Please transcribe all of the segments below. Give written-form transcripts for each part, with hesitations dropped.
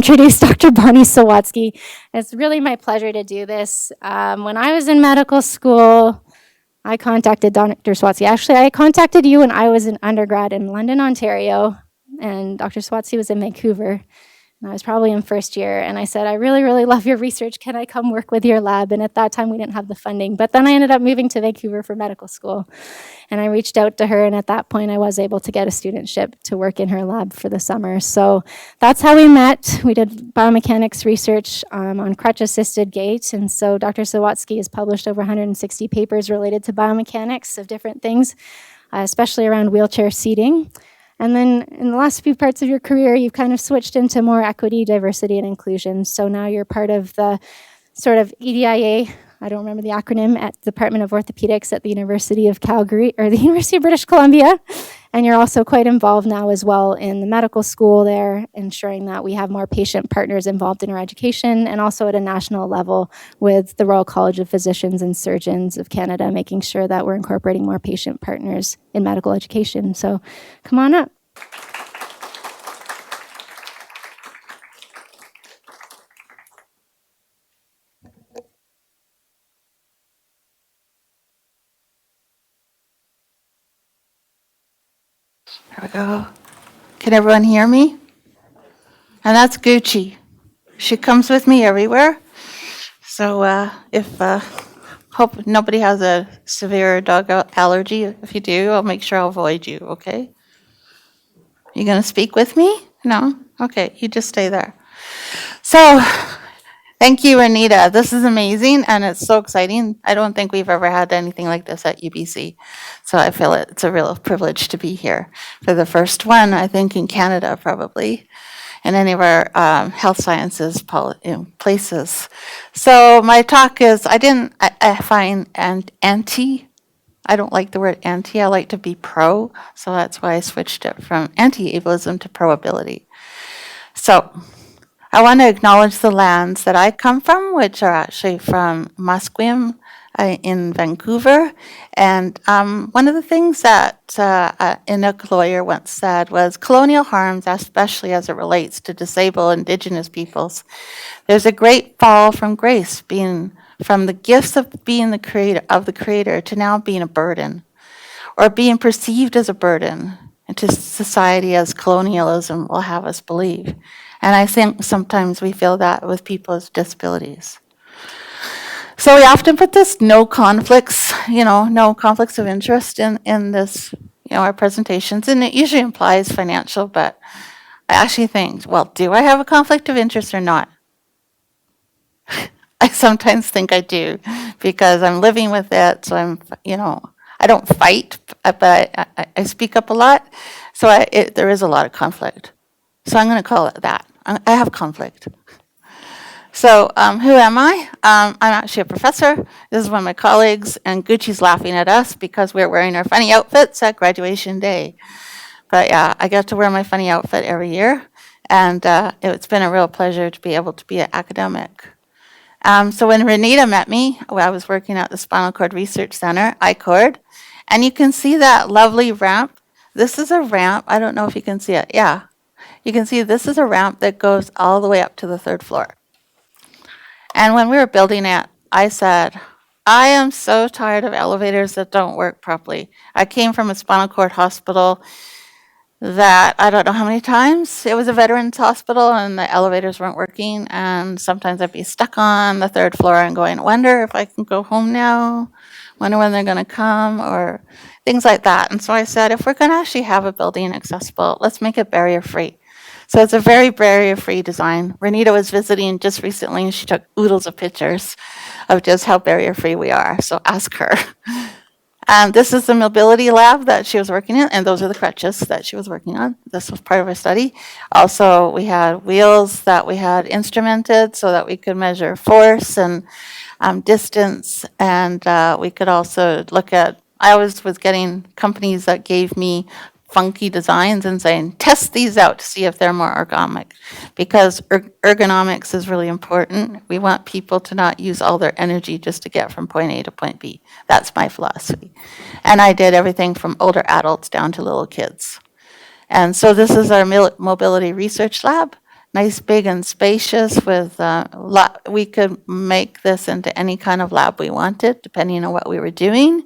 introduce Dr. Bonita Sawatzky. It's really my pleasure to do this. When I was in medical school, I contacted Dr. Sawatzky. Actually, I contacted you when I was an undergrad in London, Ontario, and Dr. Sawatzky was in Vancouver. And I was probably in first year, and I said, I really, really love your research. Can I come work with your lab? And at that time, we didn't have the funding. But then I ended up moving to Vancouver for medical school. And I reached out to her, and at that point, I was able to get a studentship to work in her lab for the summer. So that's how we met. We did biomechanics research on crutch-assisted gait. And so Dr. Sawatzky has published over 160 papers related to biomechanics of different things, especially around wheelchair seating. And then in the last few parts of your career, you've kind of switched into more equity, diversity, and inclusion. So now you're part of the sort of EDIA, I don't remember the acronym, at the Department of Orthopedics at the University of Calgary, or the University of British Columbia. And you're also quite involved now as well in the medical school there, ensuring that we have more patient partners involved in our education, and also at a national level with the Royal College of Physicians and Surgeons of Canada, making sure that we're incorporating more patient partners in medical education. So come on up. There we go. Can everyone hear me? And that's Gucci. She comes with me everywhere. So hope nobody has a severe dog allergy. If you do, I'll make sure I'll avoid you, okay? You gonna speak with me? No? Okay, you just stay there. So, thank you, Anita. This is amazing, and it's so exciting. I don't think we've ever had anything like this at UBC. So I feel it's a real privilege to be here for the first one, I think, in Canada, probably, in any of our health sciences places. So my talk is, I find I don't like the word anti, I like to be pro, so that's why I switched it from anti-ableism to pro-ability. So I want to acknowledge the lands that I come from, which are actually from Musqueam in Vancouver. And one of the things that Inuk lawyer once said was colonial harms, especially as it relates to disabled Indigenous peoples, there's a great fall from grace, being from the gifts of being the creator to now being a burden, or being perceived as a burden into society as colonialism will have us believe. And I think sometimes we feel that with people with disabilities. So we often put this no conflicts of interest in this, our presentations, and it usually implies financial, but I actually think, well, do I have a conflict of interest or not? I sometimes think I do, because I'm living with it, so I don't fight, but I speak up a lot, so there is a lot of conflict. So I'm going to call it that. I have conflict. So who am I? I'm actually a professor. This is one of my colleagues, and Gucci's laughing at us because we're wearing our funny outfits at graduation day. But yeah, I get to wear my funny outfit every year, and it's been a real pleasure to be able to be an academic. So when Renita met me, I was working at the Spinal Cord Research Center, ICORD, and you can see that lovely ramp. This is a ramp. I don't know if you can see it. Yeah. You can see this is a ramp that goes all the way up to the third floor. And when we were building it, I said, I am so tired of elevators that don't work properly. I came from a spinal cord hospital that I don't know how many times it was a veterans hospital and the elevators weren't working. And sometimes I'd be stuck on the third floor and going, wonder if I can go home now, wonder when they're going to come, or things like that. And so I said, if we're going to actually have a building accessible, let's make it barrier-free. So it's a very barrier-free design. Renita was visiting just recently, and she took oodles of pictures of just how barrier-free we are. So ask her. This is the mobility lab that she was working in, and those are the crutches that she was working on. This was part of her study. Also, we had wheels that we had instrumented so that we could measure force and distance, and we could also look at, I always was getting companies that gave me funky designs and saying, test these out to see if they're more ergonomic, because ergonomics is really important. We want people to not use all their energy just to get from point A to point B. That's my philosophy. And I did everything from older adults down to little kids. And so this is our mobility research lab. nice, big, and spacious with we could make this into any kind of lab we wanted, depending on what we were doing.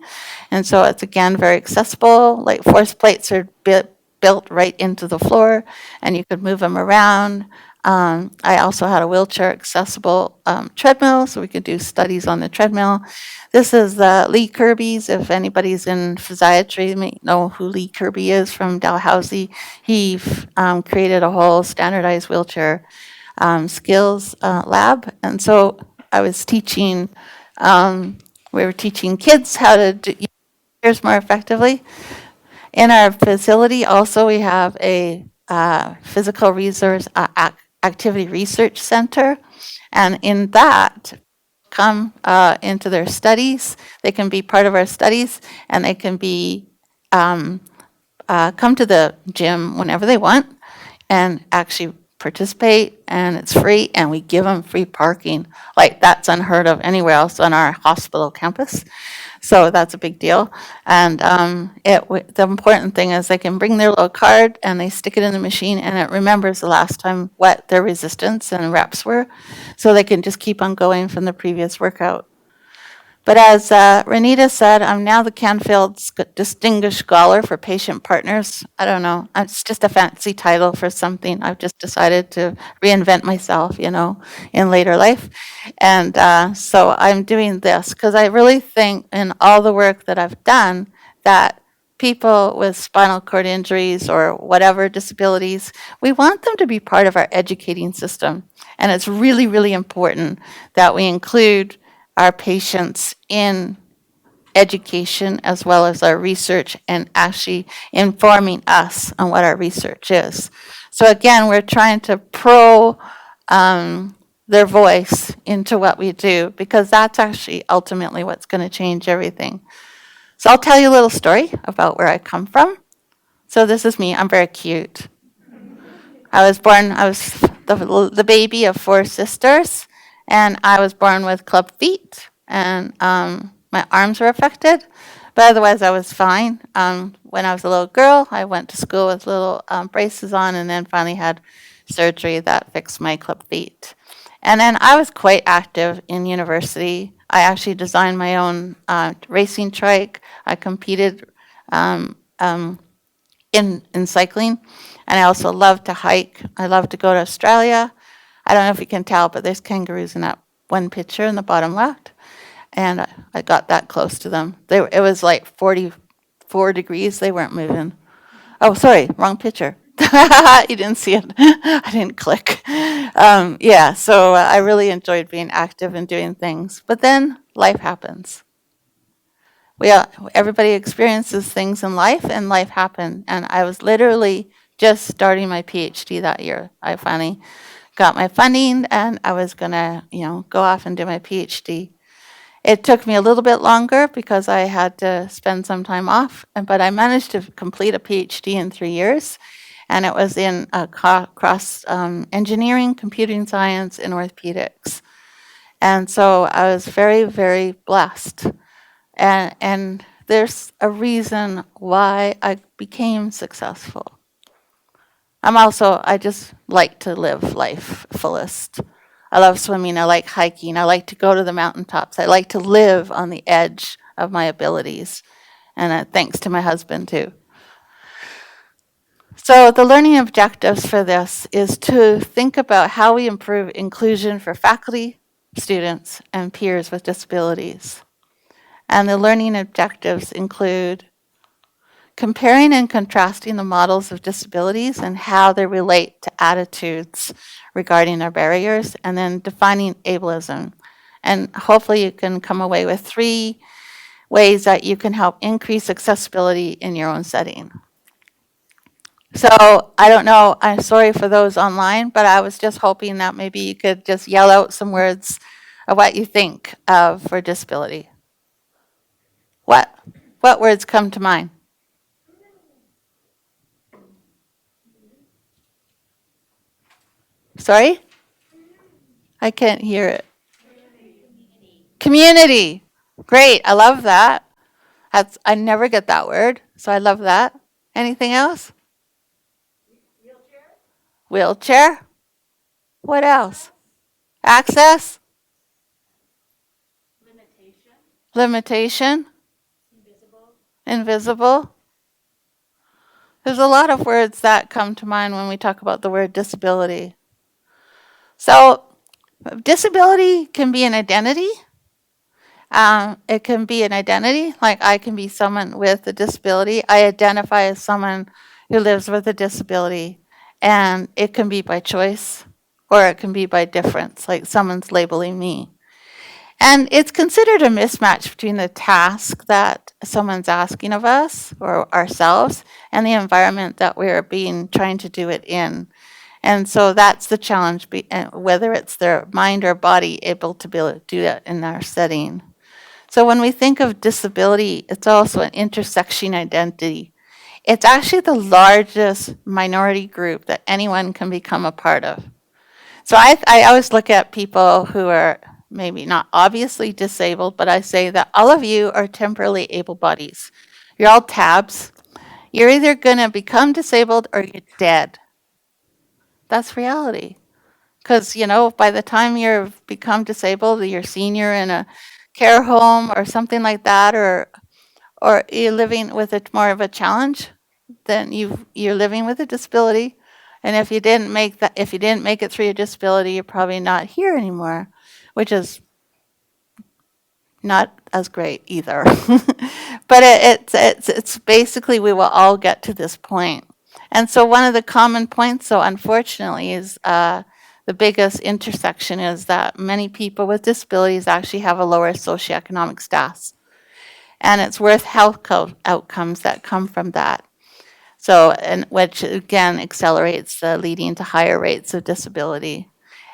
And so it's, again, very accessible. Like, force plates are built right into the floor, and you could move them around. I also had a wheelchair accessible treadmill, so we could do studies on the treadmill. This is Lee Kirby's. If anybody's in physiatry, you may know who Lee Kirby is from Dalhousie. He created a whole standardized wheelchair skills lab. And so I was teaching, we were teaching kids how to do wheelchairs more effectively. In our facility, also, we have a physical resource activity research center. And in that, come into their studies. They can be part of our studies, and they can be come to the gym whenever they want and actually participate, and it's free, and we give them free parking. Like, that's unheard of anywhere else on our hospital campus. So that's a big deal. And the important thing is they can bring their little card and they stick it in the machine, and it remembers the last time what their resistance and reps were. So they can just keep on going from the previous workout. But as Renita said, I'm now the Canfield Distinguished Scholar for Patient Partners. I don't know. It's just a fancy title for something. I've just decided to reinvent myself, in later life. And so I'm doing this because I really think in all the work that I've done that people with spinal cord injuries or whatever disabilities, we want them to be part of our educating system. And it's really, really important that we include our patients in education as well as our research and actually informing us on what our research is. So again, we're trying to their voice into what we do, because that's actually ultimately what's going to change everything. So I'll tell you a little story about where I come from. So this is me. I'm very cute. I was the baby of 4 sisters, and I was born with club feet, and my arms were affected, but otherwise I was fine. When I was a little girl, I went to school with little braces on, and then finally had surgery that fixed my club feet. And then I was quite active in university. I actually designed my own racing trike. I competed in cycling, and I also love to hike. I love to go to Australia. I don't know if you can tell, but there's kangaroos in that one picture in the bottom left, and I got that close to them. It was like 44 degrees. They weren't moving. Oh, sorry, wrong picture. You didn't see it. I didn't click. Yeah, so I really enjoyed being active and doing things. But then life happens. Everybody experiences things in life, and life happened. And I was literally just starting my PhD that year. I finally got my funding, and I was gonna, go off and do my PhD. It took me a little bit longer because I had to spend some time off, but I managed to complete a PhD in 3 years, and it was in cross engineering, computing science, and orthopedics. And so I was very, very blessed. And there's a reason why I became successful. I just like to live life fullest. I love swimming. I like hiking. I like to go to the mountaintops. I like to live on the edge of my abilities. And thanks to my husband, too. So the learning objectives for this is to think about how we improve inclusion for faculty, students, and peers with disabilities. And the learning objectives include comparing and contrasting the models of disabilities and how they relate to attitudes regarding our barriers, and then defining ableism. And hopefully you can come away with 3 ways that you can help increase accessibility in your own setting. So I don't know, I'm sorry for those online, but I was just hoping that maybe you could just yell out some words of what you think of for disability. What words come to mind? Sorry? I can't hear it. Community. Great. I love that. I never get that word, so I love that. Anything else? Wheelchair. What else? Access? Limitation? Invisible? There's a lot of words that come to mind when we talk about the word disability. So, disability can be an identity. It can be an identity, like I can be someone with a disability. I identify as someone who lives with a disability, and it can be by choice or it can be by difference, like someone's labeling me. And it's considered a mismatch between the task that someone's asking of us or ourselves and the environment that we're being trying to do it in. And so that's the challenge, whether it's their mind or body able to be able to do that in our setting. So when we think of disability, it's also an intersection identity. It's actually the largest minority group that anyone can become a part of. So I always look at people who are maybe not obviously disabled, but I say that all of you are temporarily able bodies. You're all tabs. You're either going to become disabled or you're dead. That's reality. Because, by the time you've become disabled, you're senior in a care home or something like that, or you're living with more of a challenge, then you're living with a disability. And if you didn't make it through your disability, you're probably not here anymore, which is not as great either. But it's basically we will all get to this point. And so one of the common points, so unfortunately, is the biggest intersection is that many people with disabilities actually have a lower socioeconomic status. And it's worth health outcomes that come from that. So, and which again accelerates leading to higher rates of disability.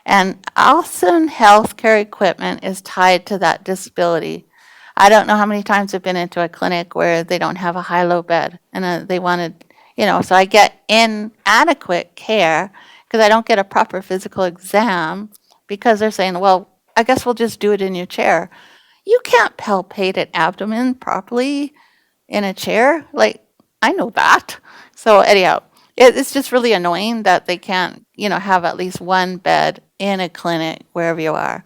And often healthcare equipment is tied to that disability. I don't know how many times I've been into a clinic where they don't have a high-low bed and they wanted, so I get inadequate care because I don't get a proper physical exam because they're saying, well, I guess we'll just do it in your chair. You can't palpate an abdomen properly in a chair. Like, I know that. So anyhow, it's just really annoying that they can't, have at least one bed in a clinic wherever you are.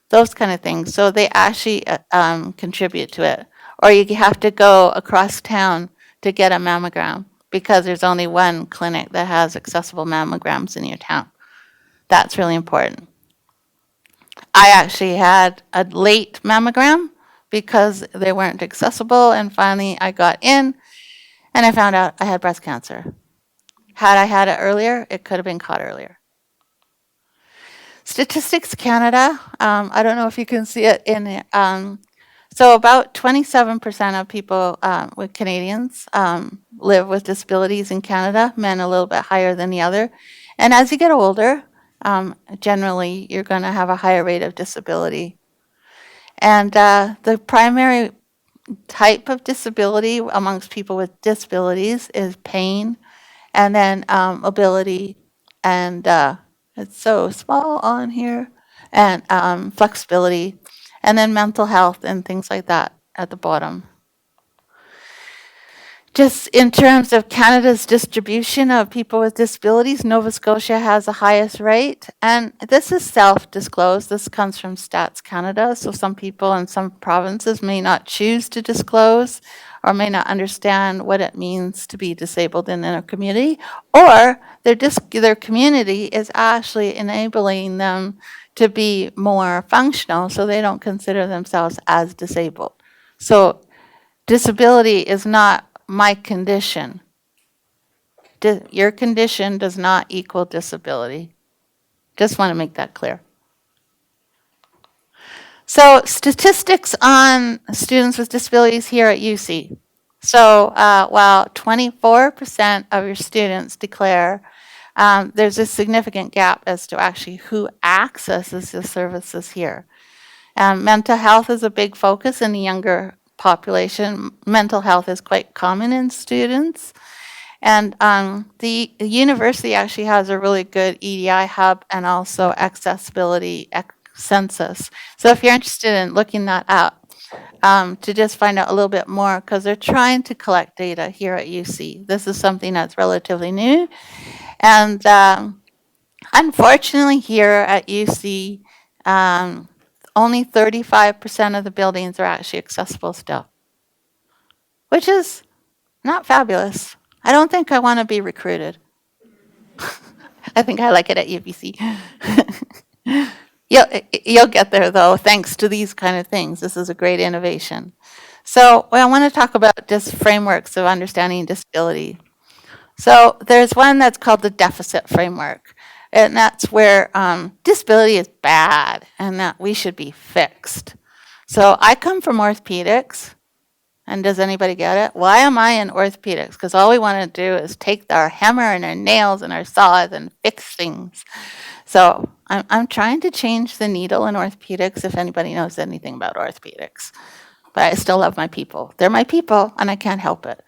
Those kind of things. So they actually contribute to it. Or you have to go across town to get a mammogram because there's only one clinic that has accessible mammograms in your town. That's really important. I actually had a late mammogram because they weren't accessible, and finally I got in and I found out I had breast cancer. Had I had it earlier, it could have been caught earlier. Statistics Canada, I don't know if you can see it in it. So about 27% of people with Canadians live with disabilities in Canada, men a little bit higher than the other. And as you get older, generally you're going to have a higher rate of disability. And the primary type of disability amongst people with disabilities is pain, and then ability, and it's so small on here, and flexibility, and then mental health and things like that at the bottom. Just in terms of Canada's distribution of people with disabilities, Nova Scotia has the highest rate, and this is self-disclosed. This comes from Stats Canada, so some people in some provinces may not choose to disclose or may not understand what it means to be disabled in their community, or their community is actually enabling them to be more functional, so they don't consider themselves as disabled. So disability is not my condition. Your condition does not equal disability. Just want to make that clear. So statistics on students with disabilities here at UC. So while 24% of your students declare there's a significant gap as to actually who accesses the services here. Mental health is a big focus in the younger population. Mental health is quite common in students. And the university actually has a really good EDI hub and also accessibility census. So if you're interested in looking that up, to just find out a little bit more, because they're trying to collect data here at UC. This is something that's relatively new. And Unfortunately, here at UC, only 35% of the buildings are actually accessible still, which is not fabulous. I don't think I want to be recruited. I think I like it at UBC. You'll get there, though, thanks to these kind of things. This is a great innovation. So I want to talk about just frameworks of understanding disability. So there's one that's called the deficit framework, and that's where disability is bad and that we should be fixed. So I come from orthopedics, and does anybody get it? Why am I in orthopedics? Because all we want to do is take our hammer and our nails and our saws and fix things. So I'm trying to change the needle in orthopedics, if anybody knows anything about orthopedics. But I still love my people. They're my people, and I can't help it.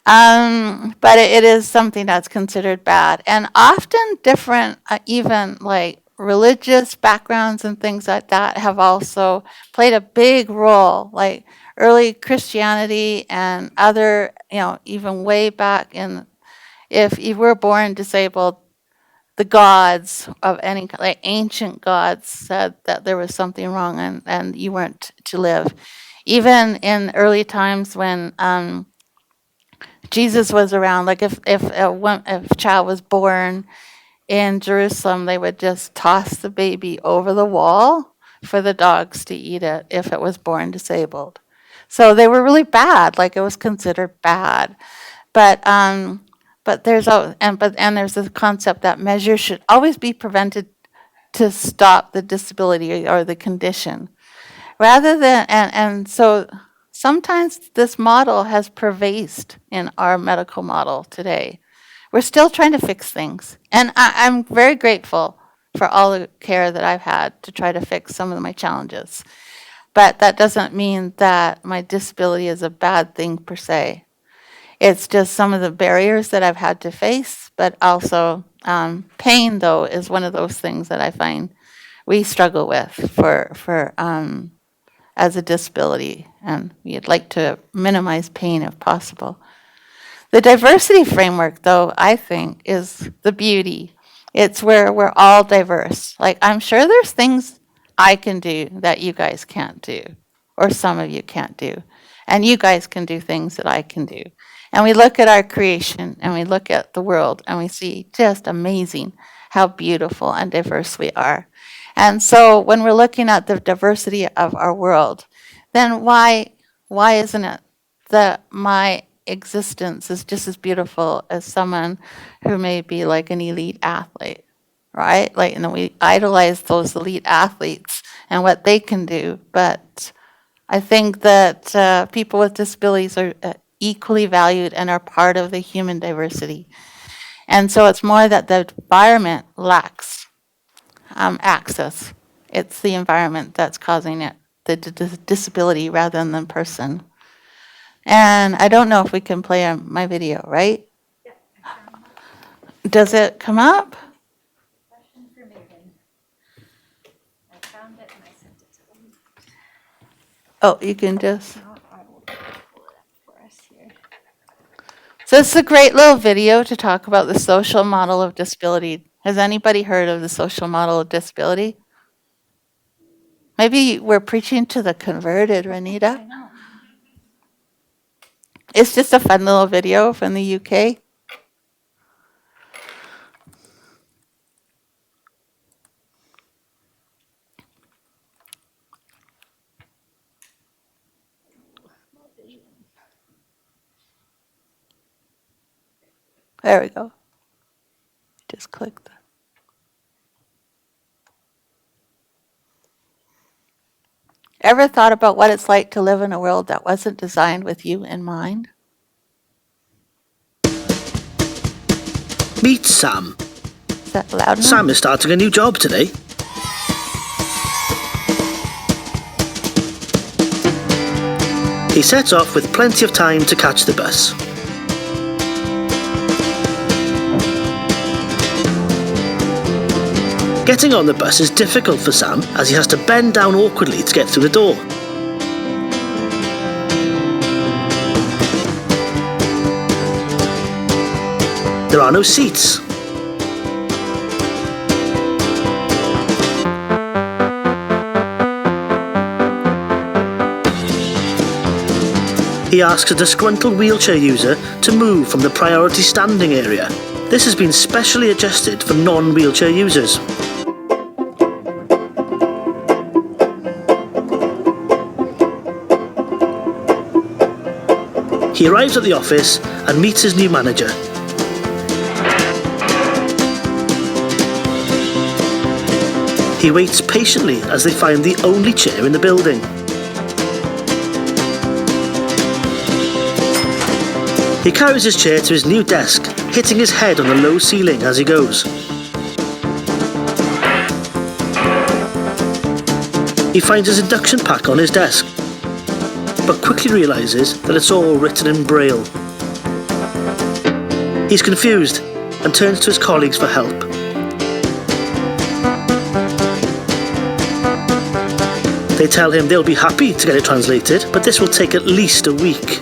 But it is something that's considered bad. And often different, even like religious backgrounds and things like that have also played a big role. Like early Christianity and other, even way back in, if you were born disabled, the gods of any, like ancient gods, said that there was something wrong and you weren't to live. Even in early times when Jesus was around, like if a child was born in Jerusalem, they would just toss the baby over the wall for the dogs to eat it if it was born disabled. So they were really bad, like it was considered bad. But there's there's this concept that measures should always be prevented to stop the disability or the condition. Rather than, and so sometimes this model has pervased in our medical model today. We're still trying to fix things. And I'm very grateful for all the care that I've had to try to fix some of my challenges. But that doesn't mean that my disability is a bad thing per se. It's just some of the barriers that I've had to face, but also pain, though, is one of those things that I find we struggle with for as a disability, and we'd like to minimize pain if possible. The diversity framework, though, I think is the beauty. It's where we're all diverse. Like, I'm sure there's things I can do that you guys can't do, or some of you can't do. And you guys can do things that I can do. And we look at our creation and we look at the world and we see just amazing how beautiful and diverse we are. And so when we're looking at the diversity of our world, then why isn't it that my existence is just as beautiful as someone who may be like an elite athlete, right? Like, we idolize those elite athletes and what they can do, but I think that people with disabilities are equally valued and are part of the human diversity. And so it's more that the environment lacks access. It's the environment that's causing it, the disability rather than the person. And I don't know if we can play my video, right? Does it come up? Question for Megan. I found it and I sent it to them. Oh, you can just. I will pull it up for us here. So it's a great little video to talk about the social model of disability. Has anybody heard of the social model of disability? Maybe we're preaching to the converted, Renita. I know. It's just a fun little video from the UK. There we go. Just click that. Ever thought about what it's like to live in a world that wasn't designed with you in mind? Meet Sam. Is that loud enough? Sam is starting a new job today. He sets off with plenty of time to catch the bus. Getting on the bus is difficult for Sam as he has to bend down awkwardly to get through the door. There are no seats. He asks a disgruntled wheelchair user to move from the priority standing area. This has been specially adjusted for non-wheelchair users. He arrives at the office and meets his new manager. He waits patiently as they find the only chair in the building. He carries his chair to his new desk, hitting his head on the low ceiling as he goes. He finds his induction pack on his desk, but quickly realises that it's all written in Braille. He's confused and turns to his colleagues for help. They tell him they'll be happy to get it translated, but this will take at least a week.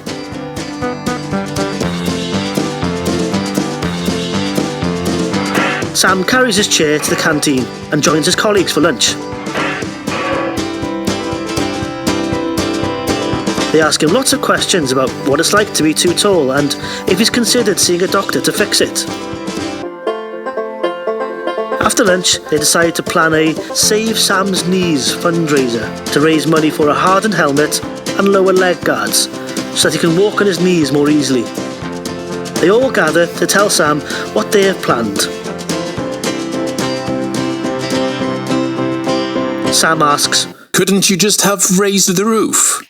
Sam carries his chair to the canteen and joins his colleagues for lunch. They ask him lots of questions about what it's like to be too tall and if he's considered seeing a doctor to fix it. After lunch, they decide to plan a Save Sam's Knees fundraiser to raise money for a hardened helmet and lower leg guards so that he can walk on his knees more easily. They all gather to tell Sam what they have planned. Sam asks, "Couldn't you just have raised the roof?"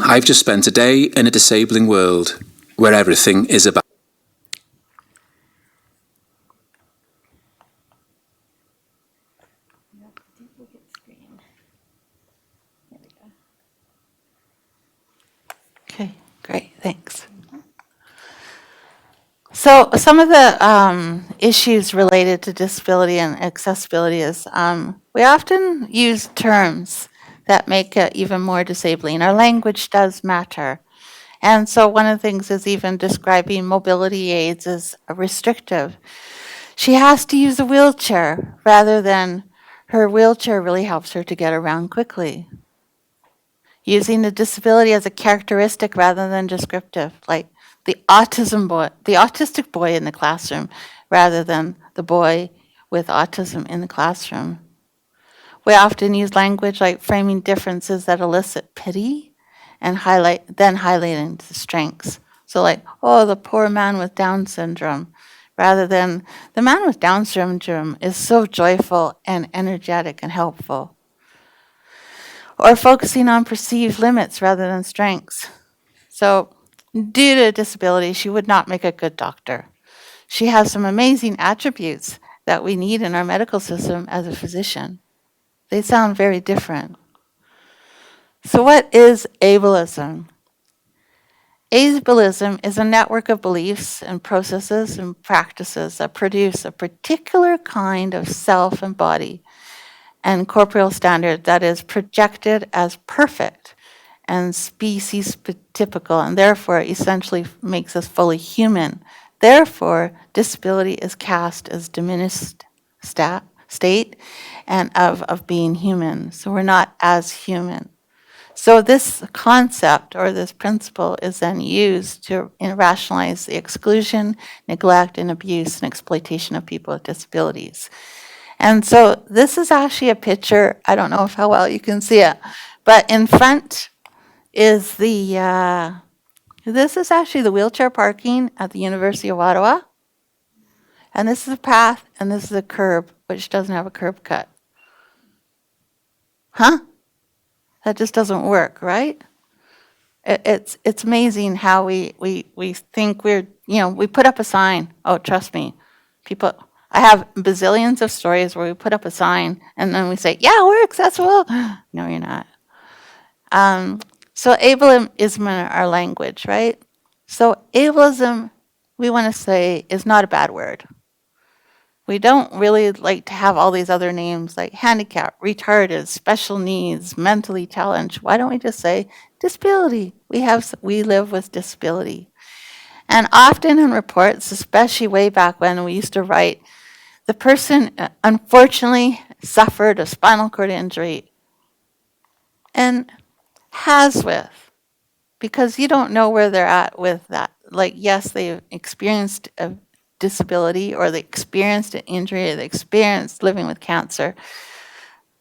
I've just spent a day in a disabling world where everything is about. Okay, great, thanks. So some of the issues related to disability and accessibility is we often use terms that make it even more disabling. Our language does matter. And so one of the things is even describing mobility aids as restrictive. She has to use a wheelchair rather than her wheelchair really helps her to get around quickly. Using a disability as a characteristic rather than descriptive, like the autistic boy in the classroom rather than the boy with autism in the classroom. We often use language like framing differences that elicit pity and highlighting the strengths. So like, oh, the poor man with Down syndrome, rather than the man with Down syndrome is so joyful and energetic and helpful. Or focusing on perceived limits rather than strengths. So due to disability, she would not make a good doctor. She has some amazing attributes that we need in our medical system as a physician. They sound very different. So what is ableism? Ableism is a network of beliefs and processes and practices that produce a particular kind of self and body and corporeal standard that is projected as perfect and species typical, and therefore essentially makes us fully human. Therefore, disability is cast as diminished state and of being human. So we're not as human. So this concept or this principle is then used to rationalize the exclusion, neglect, and abuse and exploitation of people with disabilities. And so this is actually a picture, I don't know how well you can see it, but in front is this is actually the wheelchair parking at the University of Ottawa. And this is a path, and this is a curb, which doesn't have a curb cut. Huh? That just doesn't work, right? It's amazing how we think we put up a sign. Oh, trust me, people. I have bazillions of stories where we put up a sign and then we say, yeah, we're accessible. No, you're not. So ableism in our language, right? So ableism, we want to say, is not a bad word. We don't really like to have all these other names like handicap, retarded, special needs, mentally challenged. Why don't we just say disability? We live with disability. And often in reports, especially way back when we used to write, the person unfortunately suffered a spinal cord injury and has with, because you don't know where they're at with that. Like, yes, they've experienced a disability, or they experienced an injury, or they experienced living with cancer,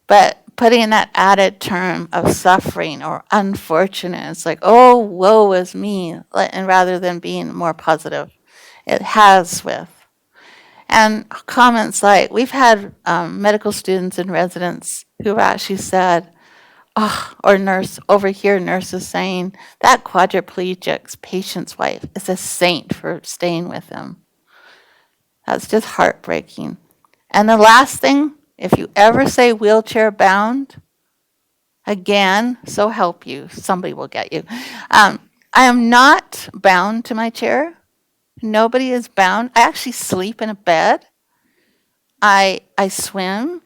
but putting that added term of suffering or unfortunate, it's like, oh, woe is me, and rather than being more positive, it has with. And comments like, we've had medical students and residents who actually said, oh, or nurses saying, that quadriplegic's patient's wife is a saint for staying with him. That's just heartbreaking. And the last thing, if you ever say wheelchair bound, again, so help you, somebody will get you. I am not bound to my chair. Nobody is bound. I actually sleep in a bed. I swim.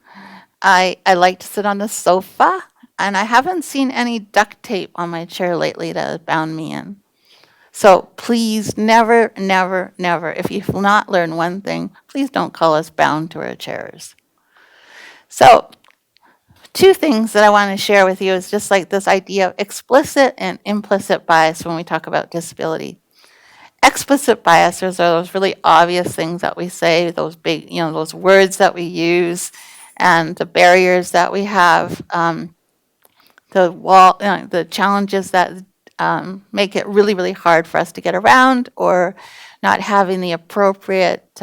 I like to sit on the sofa. And I haven't seen any duct tape on my chair lately that bound me in. So please, never, never, never, if you've not learned one thing, please don't call us bound to our chairs. So 2 things that I want to share with you is just like this idea of explicit and implicit bias when we talk about disability. Explicit biases are those really obvious things that we say, those big, those words that we use, and the barriers that we have, the challenges that make it really, really hard for us to get around, or not having the appropriate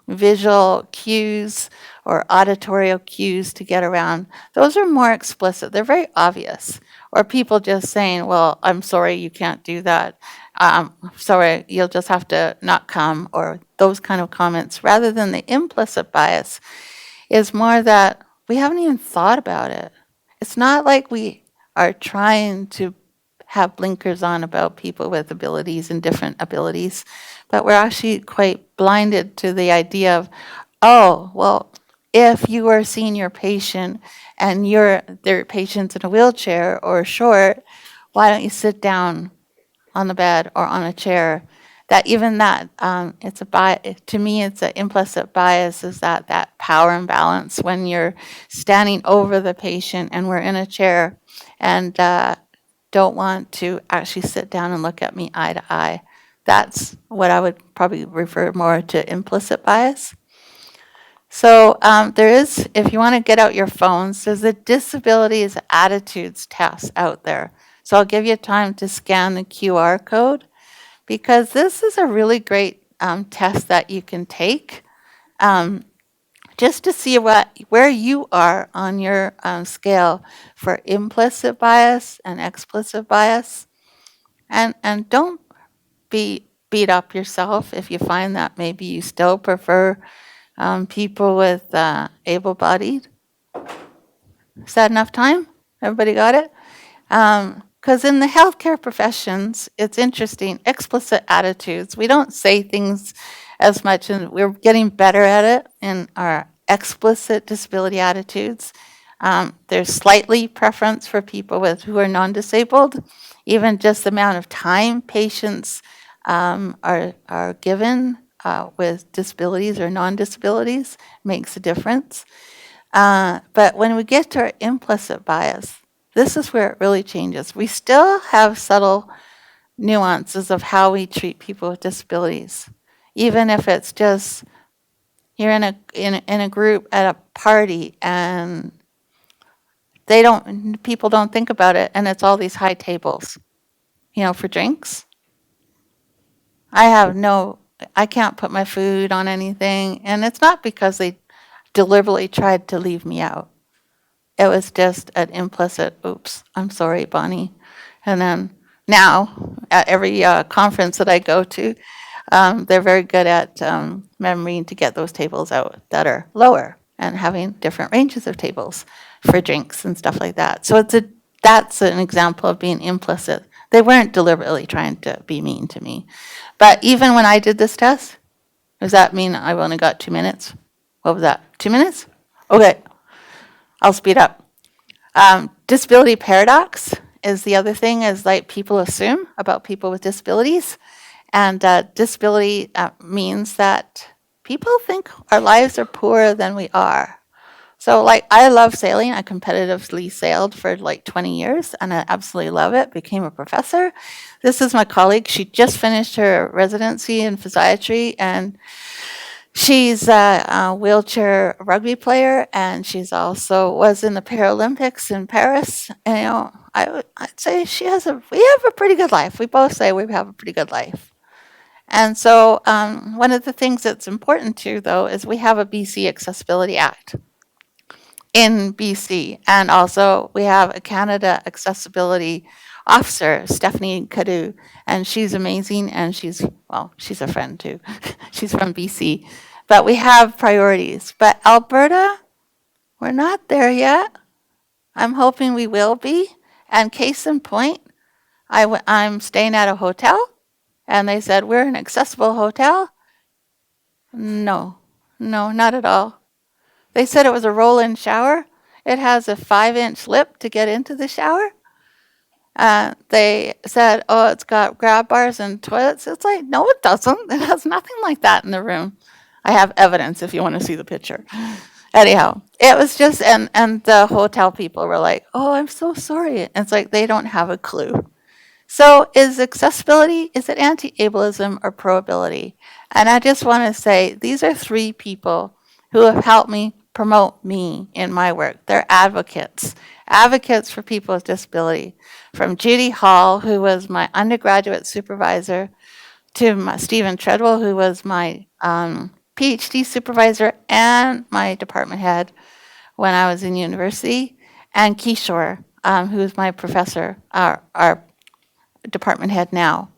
visual cues or auditory cues to get around. Those are more explicit. They're very obvious. Or people just saying, well, I'm sorry, you can't do that. Sorry, you'll just have to not come, or those kind of comments, rather than the implicit bias is more that we haven't even thought about it. It's not like we are trying to have blinkers on about people with abilities and different abilities, but we're actually quite blinded to the idea of, oh, well, if you are seeing your patient and their patient's in a wheelchair or short, why don't you sit down on the bed or on a chair? That it's to me, it's an implicit bias, is that power imbalance when you're standing over the patient and we're in a chair and don't want to actually sit down and look at me eye to eye. That's what I would probably refer more to implicit bias. So there is, if you want to get out your phones, there's a disabilities attitudes test out there. So I'll give you time to scan the QR code, because this is a really great test that you can take just to see where you are on your scale for implicit bias and explicit bias. And don't beat up yourself if you find that maybe you still prefer people with able-bodied. Is that enough time? Everybody got it? Because in the healthcare professions, it's interesting, explicit attitudes. We don't say things as much, and we're getting better at it in our explicit disability attitudes. There's slightly preference for people who are non-disabled. Even just the amount of time patients are given with disabilities or non-disabilities makes a difference. But when we get to our implicit bias, this is where it really changes. We still have subtle nuances of how we treat people with disabilities, even if it's just you're in a group at a party and people don't think about it, and it's all these high tables, for drinks. I can't put my food on anything, and it's not because they deliberately tried to leave me out. It was just an implicit, oops, I'm sorry, Bonnie. And then now, at every conference that I go to, they're very good at remembering to get those tables out that are lower and having different ranges of tables for drinks and stuff like that. So that's an example of being implicit. They weren't deliberately trying to be mean to me. But even when I did this test, does that mean I only got 2 minutes? What was that, 2 minutes? Okay, I'll speed up. Disability paradox is the other thing, is like people assume about people with disabilities. And disability means that people think our lives are poorer than we are. So, like, I love sailing. I competitively sailed for like 20 years, and I absolutely love it. Became a professor. This is my colleague. She just finished her residency in physiatry, and she's a wheelchair rugby player, and she's also was in the Paralympics in Paris. And, I'd say we have a pretty good life. We both say we have a pretty good life. And so, one of the things that's important too, though, is we have a BC Accessibility Act in BC. And also we have a Canada Accessibility Officer, Stephanie Cadu, and she's amazing, and she's a friend too. She's from BC. But we have priorities. But Alberta, we're not there yet. I'm hoping we will be. And case in point, I'm staying at a hotel, and they said, we're an accessible hotel. No, not at all. They said it was a roll-in shower. It has a 5-inch lip to get into the shower. They said, oh, it's got grab bars and toilets. It's like, no, it doesn't. It has nothing like that in the room. I have evidence if you want to see the picture. Anyhow, it was just, and the hotel people were like, oh, I'm so sorry. And it's like, they don't have a clue. So is accessibility, is it anti-ableism or pro-ability? And I just want to say, these are 3 people who have helped me promote me in my work. They're advocates for people with disability. From Judy Hall, who was my undergraduate supervisor, to Stephen Treadwell, who was my PhD supervisor and my department head when I was in university, and Kishore, who is my professor, our department head now.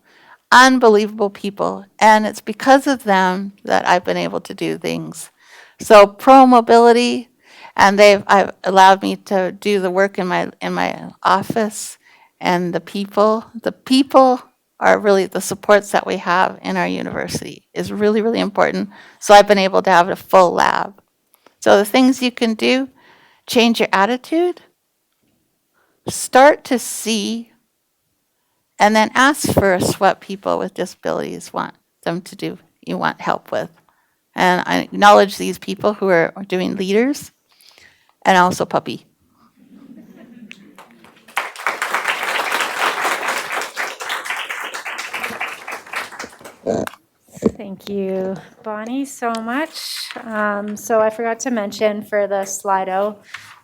Unbelievable people, and it's because of them that I've been able to do things. So pro-mobility, and I've allowed me to do the work in my office, and the people are really the supports that we have in our university is really, really important. So I've been able to have a full lab. So the things you can do, change your attitude, start to see, and then ask first what people with disabilities want them to do, you want help with. And I acknowledge these people who are doing leaders, and also Puppy. Thank you, Bonnie, so much. So I forgot to mention for the Slido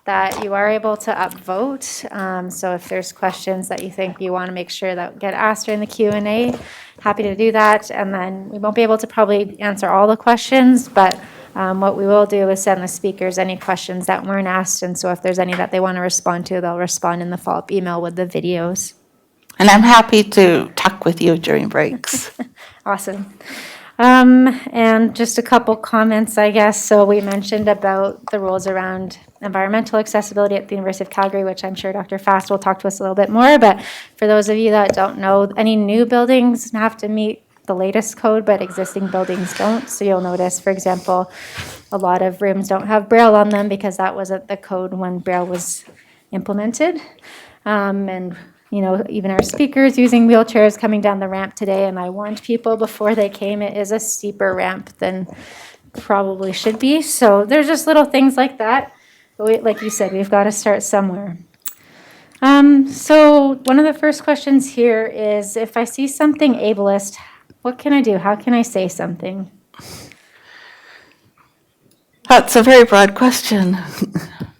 that you are able to upvote. So if there's questions that you think you want to make sure that get asked during the Q&A, happy to do that. And then we won't be able to probably answer all the questions, but what we will do is send the speakers any questions that weren't asked. And so if there's any that they want to respond to, they'll respond in the follow-up email with the videos. And I'm happy to talk with you during breaks. Awesome. And just a couple comments, I guess. So we mentioned about the rules around environmental accessibility at the University of Calgary, which I'm sure Dr. Fast will talk to us a little bit more. But for those of you that don't know, any new buildings have to meet the latest code, but existing buildings don't. So you'll notice, for example, a lot of rooms don't have Braille on them because that wasn't the code when Braille was implemented. And even our speakers using wheelchairs coming down the ramp today, and I warned people before they came, it is a steeper ramp than probably should be. So there's just little things like that. But like you said, we've got to start somewhere. So one of the first questions here is, if I see something ableist, what can I do? How can I say something? That's a very broad question.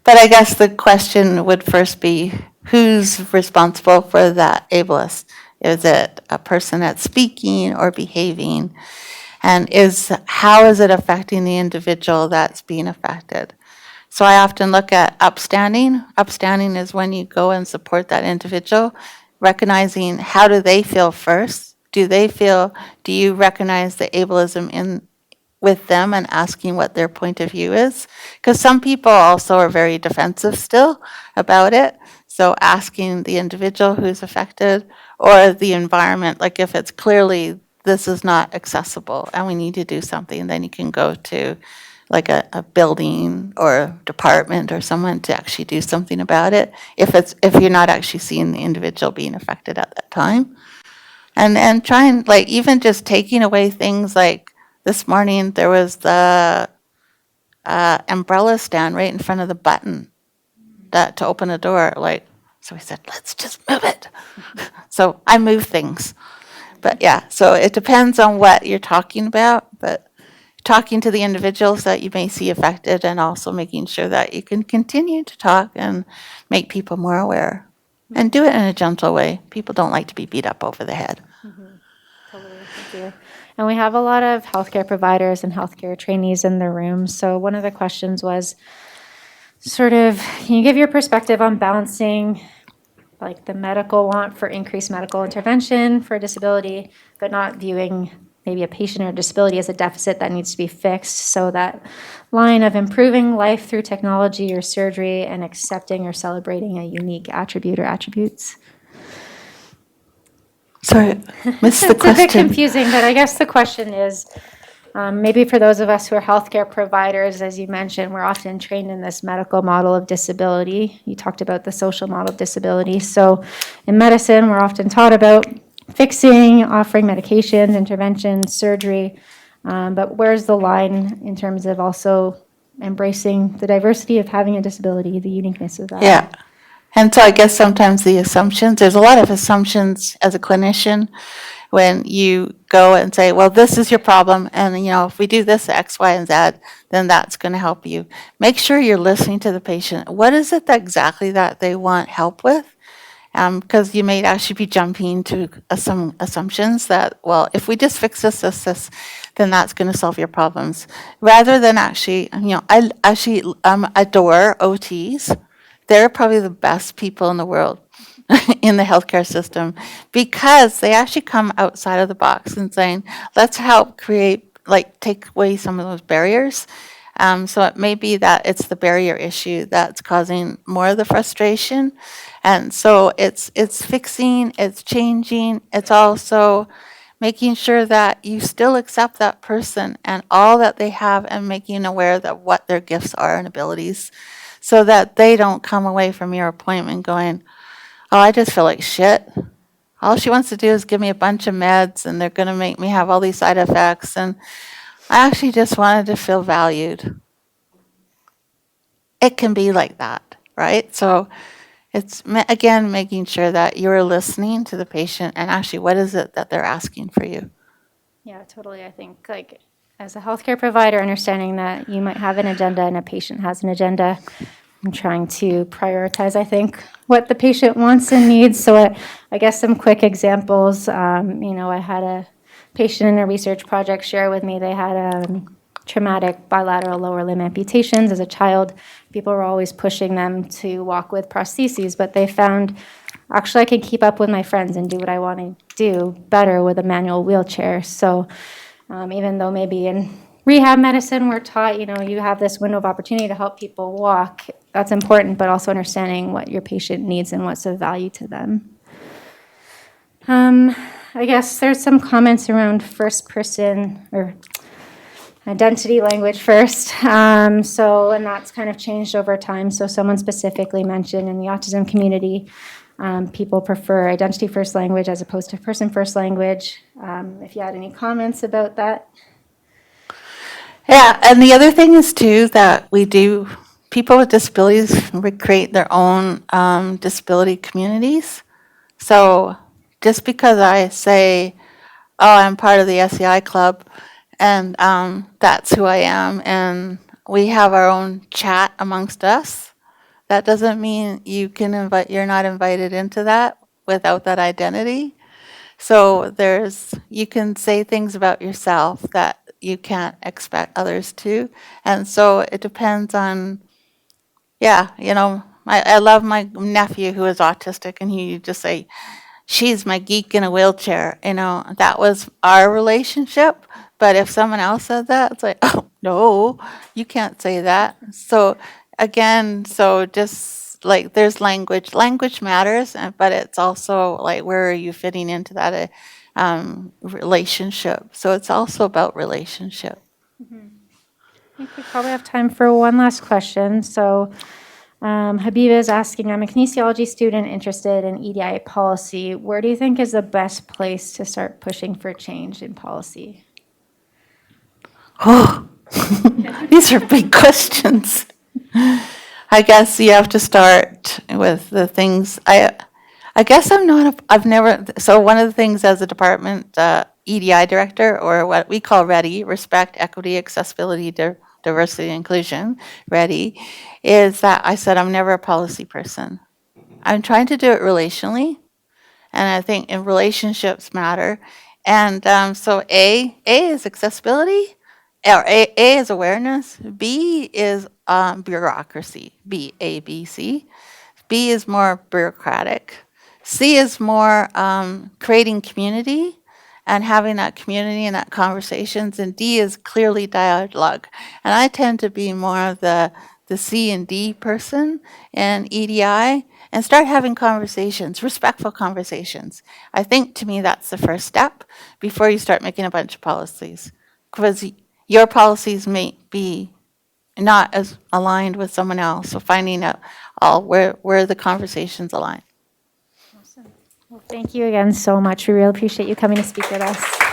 But I guess the question would first be, who's responsible for that ableist? Is it a person that's speaking or behaving? And how is it affecting the individual that's being affected? So I often look at upstanding. Upstanding is when you go and support that individual, recognizing how do they feel first? Do you recognize the ableism with them and asking what their point of view is? Because some people also are very defensive still about it. So asking the individual who's affected or the environment, like if it's clearly this is not accessible and we need to do something, then you can go to like a building or department or someone to actually do something about it if you're not actually seeing the individual being affected at that time. And trying, like, even just taking away things like this morning, there was the umbrella stand right in front of the button that to open a door. Like, so we said, let's just move it. So I move things. But yeah, so it depends on what you're talking about, but talking to the individuals that you may see affected and also making sure that you can continue to talk and make people more aware and do it in a gentle way. People don't like to be beat up over the head. Totally, thank you. And we have a lot of healthcare providers and healthcare trainees in the room. So one of the questions was sort of, can you give your perspective on balancing like the medical want for increased medical intervention for disability, but not viewing maybe a patient or disability as a deficit that needs to be fixed. So that line of improving life through technology or surgery and accepting or celebrating a unique attribute or attributes. Sorry, missed the It's a bit question. confusing, but I guess the question is, maybe for those of us who are healthcare providers, as you mentioned, we're often trained in this medical model of disability. You talked about the social model of disability. So in medicine, we're often taught about fixing, offering medications, interventions, surgery. But where's the line in terms of also embracing the diversity of having a disability, the uniqueness of that? Yeah. And so I guess sometimes the assumptions, there's a lot of assumptions as a clinician when you go and say, well, this is your problem, and if we do this X, Y, and Z, then that's going to help you. Make sure you're listening to the patient. What is it that exactly that they want help with? Because you may actually be jumping to some assumptions that, well, if we just fix this, then that's going to solve your problems. Rather than actually, I actually adore OTs. They're probably the best people in the world in the healthcare system because they actually come outside of the box and saying, let's help create, like, take away some of those barriers. So it may be that it's the barrier issue that's causing more of the frustration. And so it's fixing, it's changing, it's also making sure that you still accept that person and all that they have and making aware that what their gifts are and abilities so that they don't come away from your appointment going, oh, I just feel like shit. All she wants to do is give me a bunch of meds and they're going to make me have all these side effects. And I actually just wanted to feel valued. It can be like that, right? So it's, again, making sure that you're listening to the patient and actually what is it that they're asking for you. Yeah, totally. I think, like, as a healthcare provider, understanding that you might have an agenda and a patient has an agenda, I'm trying to prioritize, I think, what the patient wants and needs. So I guess some quick examples. I had a patient in a research project share with me. They had traumatic bilateral lower limb amputations as a child. People were always pushing them to walk with prostheses, but they found, actually, I can keep up with my friends and do what I want to do better with a manual wheelchair. So even though maybe in rehab medicine we're taught, you have this window of opportunity to help people walk, that's important, but also understanding what your patient needs and what's of value to them. I guess there's some comments around first person or identity language first. And that's kind of changed over time. So someone specifically mentioned in the autism community, people prefer identity first language as opposed to person first language. If you had any comments about that. Yeah, and the other thing is too that people with disabilities create their own disability communities. So just because I say, oh, I'm part of the SEI club, and that's who I am, and we have our own chat amongst us, that doesn't mean you're not invited into that without that identity. So you can say things about yourself that you can't expect others to. And so it depends on, I love my nephew who is autistic, and he just say, she's my geek in a wheelchair. That was our relationship. But if someone else said that, it's like, oh, no, you can't say that. So again, just like there's language. Language matters, but it's also like, where are you fitting into that relationship? So it's also about relationship. I think we probably have time for one last question. So Habiba is asking, I'm a kinesiology student interested in EDI policy. Where do you think is the best place to start pushing for change in policy? Oh, these are big questions. I guess you have to start with the things. I guess I'm not. I've never. So one of the things as a department EDI director, or what we call READY, Respect, Equity, Accessibility, Diversity, and Inclusion, READY, is that I said I'm never a policy person. I'm trying to do it relationally, and I think in relationships matter. And so A is accessibility, or A is awareness. B is bureaucracy. A, B, C. B is more bureaucratic. C is more creating community and having that community and that conversations. And D is clearly dialogue. And I tend to be more of the C and D person in EDI, and start having conversations, respectful conversations. I think to me that's the first step before you start making a bunch of policies. Because your policies may be not as aligned with someone else. So finding out where the conversations align. Well, thank you again so much. We really appreciate you coming to speak with us.